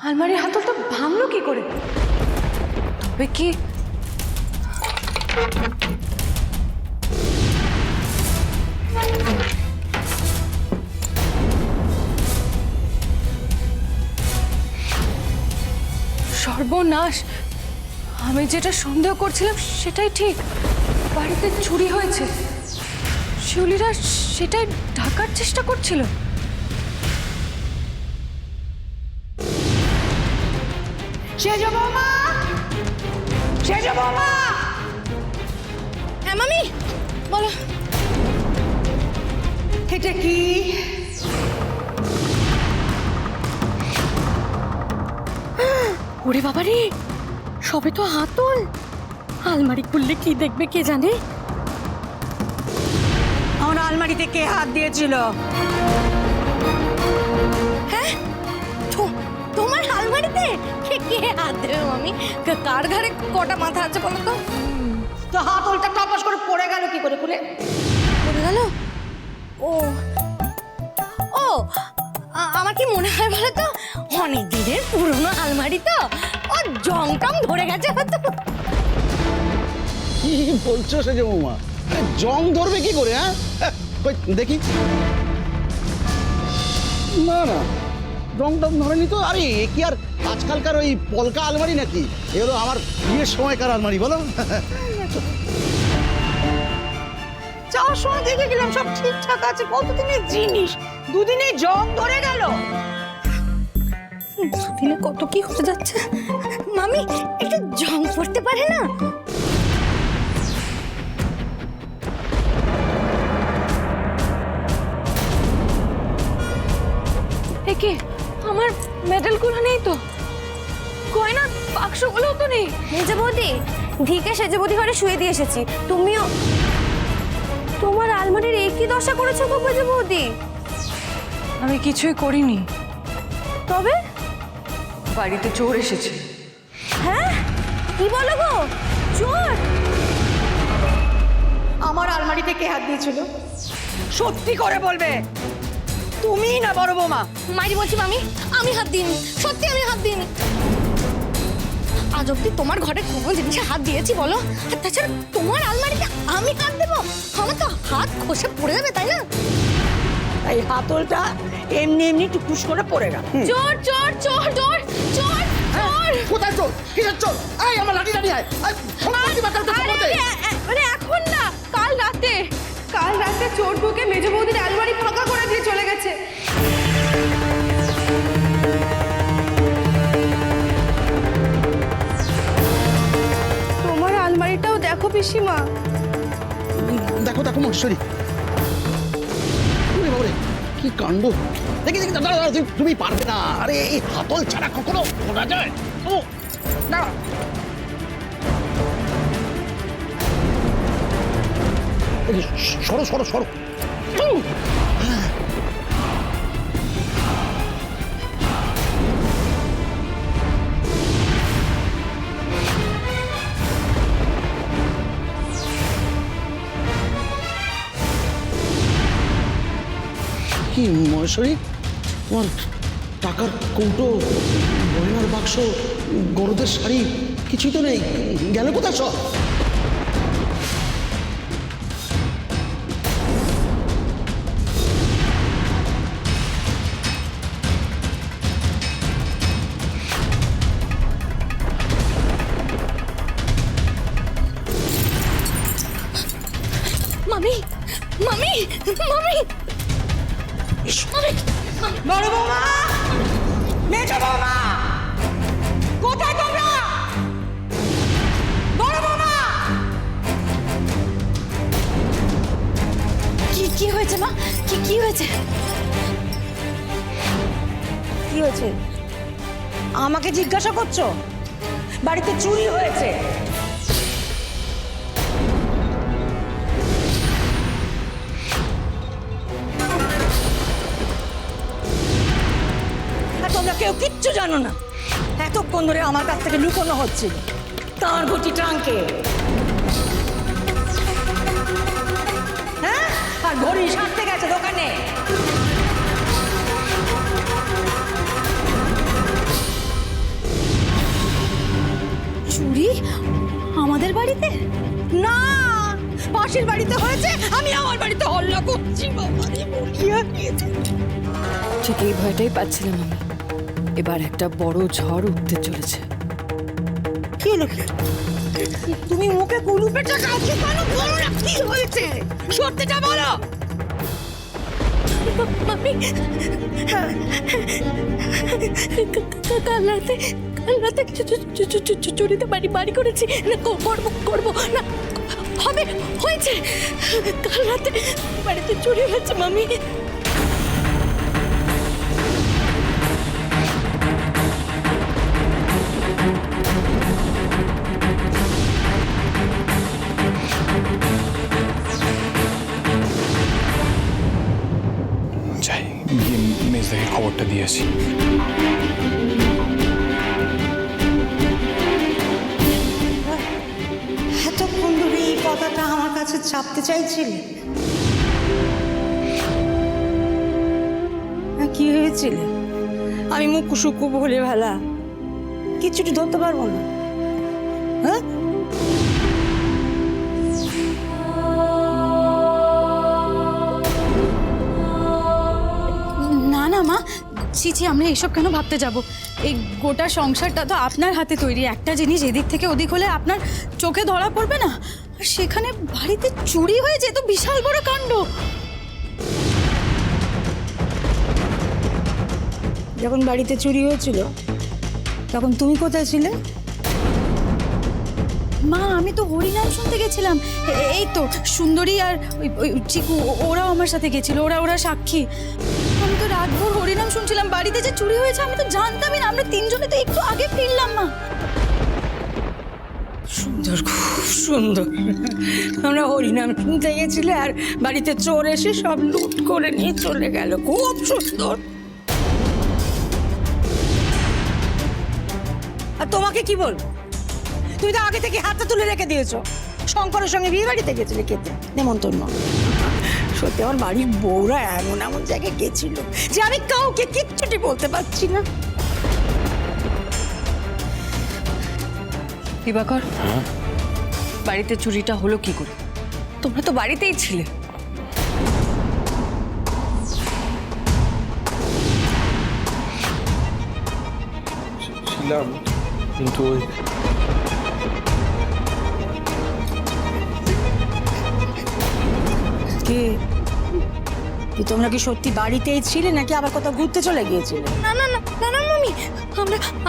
আলমারির হাতলটা ভাঙলো কি করে? তবে কি সর্বনাশ! আমি যেটা সন্দেহ করছিলাম সেটাই ঠিক। বাড়িতে চুরি হয়েছে। শিউলিরা সেটাই ঢাকার চেষ্টা করছিল। সেজ বৌমা, সেজ বৌমা। হ্যাঁ মামি, বলো। এটা কি? ওরে বাবা রে, সবে তো হাতল। আলমারি খুললে কি দেখবে কে জানে। আমার আলমারিতে কে হাত দিয়েছিল? হ্যাঁ, তোমার আলমারিতে কে কে হাত দেবে মামি? কার ঘরে কটা মাথা আছে বলো তো? তো হাতলটা টপাস করে পড়ে গেল কি করে খুলে? পড়ে গেল? ও ও, আমার কি মনে হয় বলো তো, অনেক দিনের পুরনো আলমারি তো, ও জং টং ধরে গেছে হয়তো। কি বলছো সেজ বৌমা? জং ধরবে কি করে? হ্যাঁ, কই দেখি। না না, জং টং ধরেনি তো। আরে এ কি আর আজকালকার ওই পলকা আলমারি নাকি? এ হলো আমার বিয়ের সময়কার আলমারি, বলো। যাওয়ার সময় দেখে গেলাম সব ঠিকঠাক আছে, কতদিনের জিনিস, দুদিনে জং ধরে গেল। দুদিনে কত কি হতে যাচ্ছে। মামি, একটু জং পড়তে পারে না? একে আমার মেডেলগুলো নেই তো, গয়না বাক্সগুলোও তো নেই। মেজে বৌদি, ঢিকে সেজে বৌদি ঘরে শুয়ে দিয়ে এসেছি। তুমিও তোমার আলমারির একই দশা করেছো গো মেজে বৌদি। আমি কিছুই করিনি। তবে বাড়িতে চোর এসেছে। হ্যাঁ, কি বলো গো? চোর? আমার আলমারিতে কে হাত দিয়েছিল? সত্যি করে বলবে, তুমি না বড় বৌমা? মাইরি বলছি মামি, আমি হাত দিইনি, সত্যি আমি হাত দিইনি। আজ অব্দি তোমার ঘরে কোনো জিনিসে হাত দিয়েছি বলো? আর তাছাড়া তোমার আলমারিতে আমি হাত দেবো? আমার তো হাত খসে পড়ে যাবে, তাই না? এই হাতলটা এমনি এমনি টুকুস করে পড়ে গেল। চোর চোর চোর চোর চোর চোর! কোথায় চোর? কিসের চোর? এই আমার লাঠি দাঁড়িয়ে আয়। মানে এখন না, কাল রাতে চোর ঢুকে মেজো বৌদির আলমারি ফাঁকা করে দিয়ে চলে গেছে। তোমার আলমারিটাও দেখো পিসিমা। দেখো দেখো মহেশ্বরী, ওরে বাবারে, কি কাণ্ড! দেখি দেখি, দাঁড়া দাঁড়া, তুমি পারবে না। আরে এই হাতল ছাড়া কখনো খোলা যায়? ও না, সরো সরো সরো। কি মহেশ্বরী, তোমার টাকার কৌটো, গয়নার বাক্স, গরদের শাড়ি কিছুই তো নেই। গেল কোথায় সব? মামি মামি মামি মামি! বড় বৌমা, মেজো বৌমা, কোথায় তোমরা? বড় বৌমা! কি হয়েছে মা? কি হয়েছে? কি হয়েছে আমাকে জিজ্ঞাসা করছো? বাড়িতে চুরি হয়েছে। আর তোমরা কেউ কিচ্ছু জানো না। এতক্ষণ ধরে আমার কাছ থেকে লুকোনো হচ্ছিল তার ঘটি ট্রাঙ্কে। হ্যাঁ, আর ঘড়ি সারতে গেছে দোকানে। পাশের বাড়িতে? না, পাশের বাড়িতে হয়েছে, আমি আমার বাড়িতে হল্লা করছি। বাবারে বলিয়া গিয়েছে। ঠিক এই ভয়টাই পাচ্ছিলাম আমি। এবার একটা বড় ঝড় উঠতে চলেছে। কি হলো? তুমি মুখে কুলুপেটা কাউকে কেন বলো না? কি হয়েছে সত্যিটা বলো। মামি, কাল রাতে চুরিতে বাড়ি করেছি না, করবো না, হয়েছে। কাল রাতে বাড়িতে চুরি হয়েছে মামি। যাই গিয়ে মেজদাকে খবরটা দিয়ে আসি। এতক্ষণ ধরে এই কথাটা আমার কাছে চাপতে চাইছিলে? কি হয়েছিল? আমি মুখ সুকু বলে ভেলা কিছুটি ধরতে পারবো না? হ্যাঁ, না না মা, ছি আমরা এসব কেন ভাবতে যাব? এই গোটা সংসারটা তো আপনার হাতে তৈরি। একটা জিনিস এদিক থেকে ওদিক হলে আপনার চোখে ধরা পড়বে না? আর সেখানে বাড়িতে চুরি হয়েছে, তো বিশাল বড় কাণ্ড। যখন বাড়িতে চুরি হয়েছিল তখন তুমি কোথায় ছিলে? মা, আমি তো হরিনাম শুনতে গেছিলাম। এই তো সুন্দরী আর ওই চিকু, ওরাও আমার সাথে গেছিল। ওরা সাক্ষী। আমি তো রাতভর হরিনাম শুনছিলাম। বাড়িতে যে চুরি হয়েছে আমি তো জানতামই না। আমরা তিনজনে তো একটু আগে ফিরলাম মা। সুন্দর, খুব সুন্দর। আমরা হরিনাম শুনতে গেছিলে আর বাড়িতে চোর এসে সব লুট করে নিয়ে চলে গেল। খুব সুন্দর। আর তোমাকে কি বলবো, তুমি তো আগে থেকে হাতটা তুলে রেখে দিয়েছো। শঙ্করের সঙ্গে বিয়ে বাড়িতে গেছিলে খেতে, নেমন্তন্ন। সত্যি আমার বাড়ির বউরা এমন জায়গায় গেছিল যে আমি কাউকে কিচ্ছুটি বলতে পারছি না। দিবাকর, বাড়িতে চুরিটা হলো কি করে? তোমরা তো বাড়িতেই ছিলে। ছিলাম, কিন্তু কি তোমরা কি সত্যি বাড়িতেই ছিলে নাকি আবার কোথাও ঘুরতে চলে গিয়েছিলে? না মামি,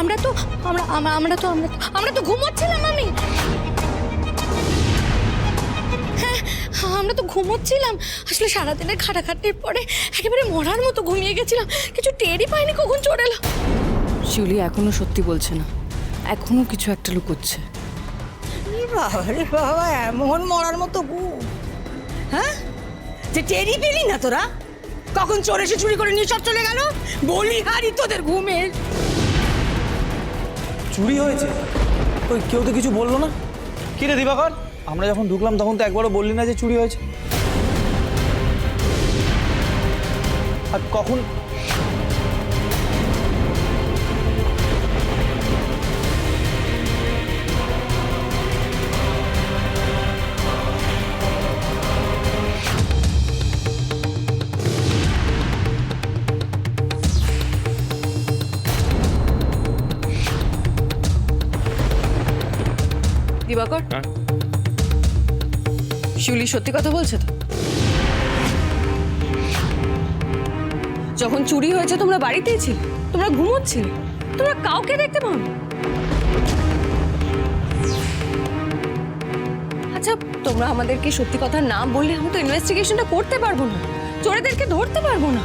আমরা তো ঘুমোচ্ছিলাম মামি। হ্যাঁ, আমরা তো ঘুমোচ্ছিলাম। আসলে সারাদিনের খাটাখাটির পরে একেবারে মরার মতো ঘুমিয়ে গেছিলাম। কিছু টেরই পাইনি কখন চোর এলো। শিউলি এখনো সত্যি বলছে না, এখনো কিছু একটা লুকোচ্ছে। রে বাবা, এমন মরার মতো ঘুম, হ্যাঁ, যে টেরই পেলি না তোরা? কখন চোর এসে চুরি করে নিয়ে সব চলে গেল? বলি হারি তোদের ঘুমের। চুরি হয়েছে? ওই কেউ তো কিছু বললো না। কি রে দিবাকর, আমরা যখন ঢুকলাম তখন তো একবারও বললি না যে চুরি হয়েছে। আর কখন দিবাকর, শিউলি সত্যি কথা বলছে তো? যখন চুরি হয়েছে তোমরা বাড়িতেই ছিলে, তোমরা ঘুমোচ্ছিলে, তোমরা কাউকে দেখতে পাওনি। আচ্ছা, তোমরা আমাদেরকে সত্যি কথা না বললে আমি তো ইনভেস্টিগেশনটা করতে পারবো না, চোরেদেরকে ধরতে পারবো না।